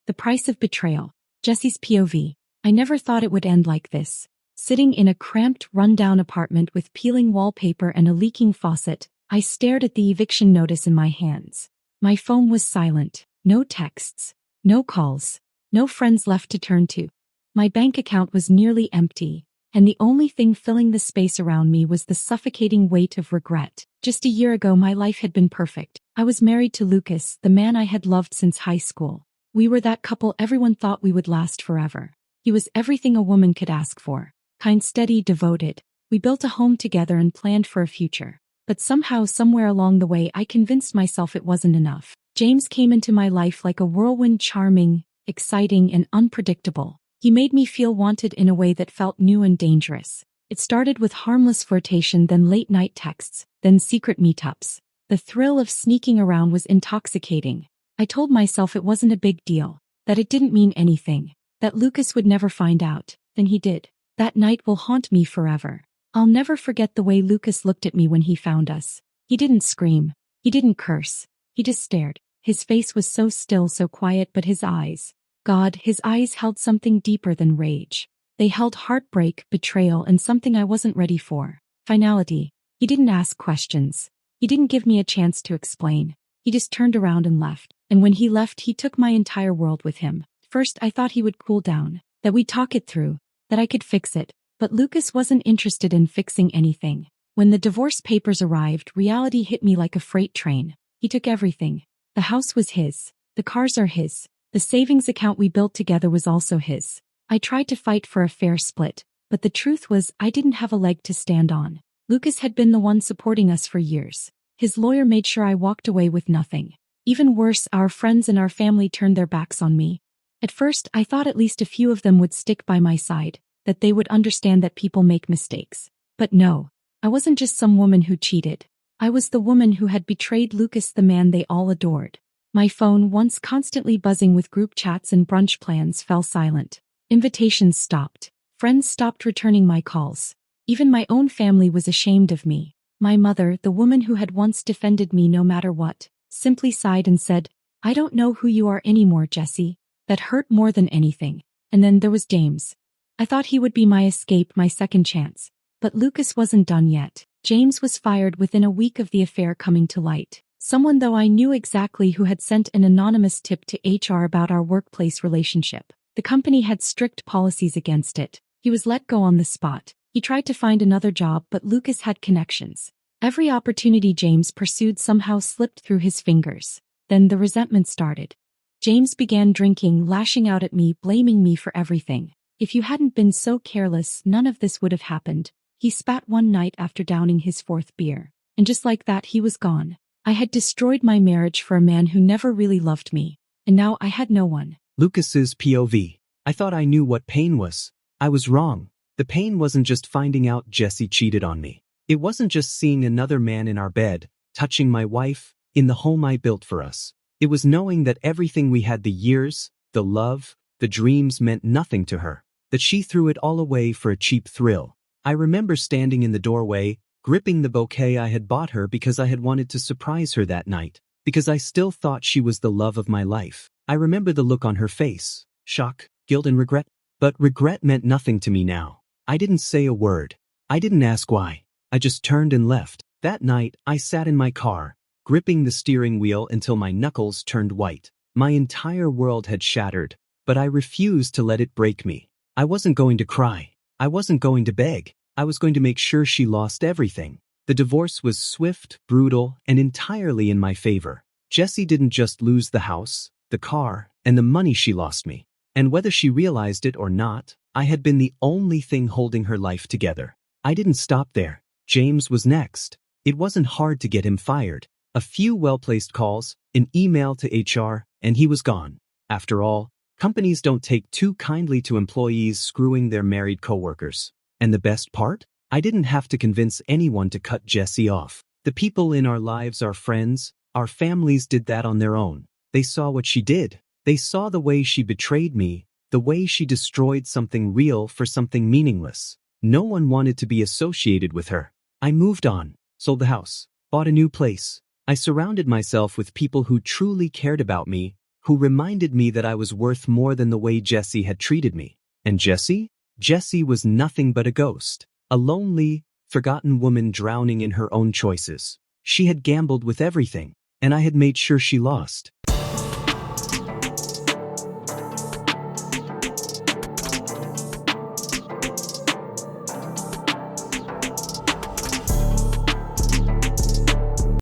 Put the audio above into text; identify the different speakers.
Speaker 1: The Price of Betrayal. Jessi's POV. I never thought it would end like this. Sitting in a cramped, run-down apartment with peeling wallpaper and a leaking faucet, I stared at the eviction notice in my hands. My phone was silent. No texts. No calls. No friends left to turn to. My bank account was nearly empty, and the only thing filling the space around me was the suffocating weight of regret. Just a year ago my life had been perfect. I was married to Lucas, the man I had loved since high school. We were that couple everyone thought we would last forever. He was everything a woman could ask for. Kind, steady, devoted. We built a home together and planned for a future. But somehow, somewhere along the way, I convinced myself it wasn't enough. James came into my life like a whirlwind, charming, exciting, and unpredictable. He made me feel wanted in a way that felt new and dangerous. It started with harmless flirtation, then late-night texts, then secret meetups. The thrill of sneaking around was intoxicating. I told myself it wasn't a big deal, that it didn't mean anything, that Lucas would never find out. Then he did. That night will haunt me forever. I'll never forget the way Lucas looked at me when he found us. He didn't scream. He didn't curse. He just stared. His face was so still, so quiet, but his eyes. God, his eyes held something deeper than rage. They held heartbreak, betrayal, and something I wasn't ready for. Finality. He didn't ask questions. He didn't give me a chance to explain. He just turned around and left. And when he left, he took my entire world with him. First, I thought he would cool down, that we'd talk it through, that I could fix it. But Lucas wasn't interested in fixing anything. When the divorce papers arrived, reality hit me like a freight train. He took everything. The house was his. The cars are his. The savings account we built together was also his. I tried to fight for a fair split, but the truth was I didn't have a leg to stand on. Lucas had been the one supporting us for years. His lawyer made sure I walked away with nothing. Even worse, our friends and our family turned their backs on me. At first, I thought at least a few of them would stick by my side, that they would understand that people make mistakes. But no, I wasn't just some woman who cheated. I was the woman who had betrayed Lucas, the man they all adored. My phone, once constantly buzzing with group chats and brunch plans, fell silent. Invitations stopped. Friends stopped returning my calls. Even my own family was ashamed of me. My mother, the woman who had once defended me no matter what, simply sighed and said, "I don't know who you are anymore, Jessi." That hurt more than anything. And then there was James. I thought he would be my escape, my second chance. But Lucas wasn't done yet. James was fired within a week of the affair coming to light. Someone, though I knew exactly who, had sent an anonymous tip to HR about our workplace relationship. The company had strict policies against it. He was let go on the spot. He tried to find another job, but Lucas had connections. Every opportunity James pursued somehow slipped through his fingers. Then the resentment started. James began drinking, lashing out at me, blaming me for everything. "If you hadn't been so careless, none of this would have happened," he spat one night after downing his fourth beer. And just like that, he was gone. I had destroyed my marriage for a man who never really loved me. And now I had no one.
Speaker 2: Lucas's POV. I thought I knew what pain was. I was wrong. The pain wasn't just finding out Jessi cheated on me. It wasn't just seeing another man in our bed, touching my wife, in the home I built for us. It was knowing that everything we had, the years, the love, the dreams, meant nothing to her. That she threw it all away for a cheap thrill. I remember standing in the doorway, gripping the bouquet I had bought her because I had wanted to surprise her that night. Because I still thought she was the love of my life. I remember the look on her face. Shock, guilt, and regret. But regret meant nothing to me now. I didn't say a word. I didn't ask why. I just turned and left. That night, I sat in my car, gripping the steering wheel until my knuckles turned white. My entire world had shattered, but I refused to let it break me. I wasn't going to cry. I wasn't going to beg. I was going to make sure she lost everything. The divorce was swift, brutal, and entirely in my favor. Jessi didn't just lose the house, the car, and the money. She lost me. And whether she realized it or not, I had been the only thing holding her life together. I didn't stop there. James was next. It wasn't hard to get him fired. A few well-placed calls, an email to HR, and he was gone. After all, companies don't take too kindly to employees screwing their married coworkers. And the best part? I didn't have to convince anyone to cut Jessi off. The people in our lives, our friends, our families, did that on their own. They saw what she did. They saw the way she betrayed me, the way she destroyed something real for something meaningless. No one wanted to be associated with her. I moved on, sold the house, bought a new place. I surrounded myself with people who truly cared about me, who reminded me that I was worth more than the way Jessi had treated me. And Jessi? Jessi was nothing but a ghost. A lonely, forgotten woman drowning in her own choices. She had gambled with everything, and I had made sure she lost.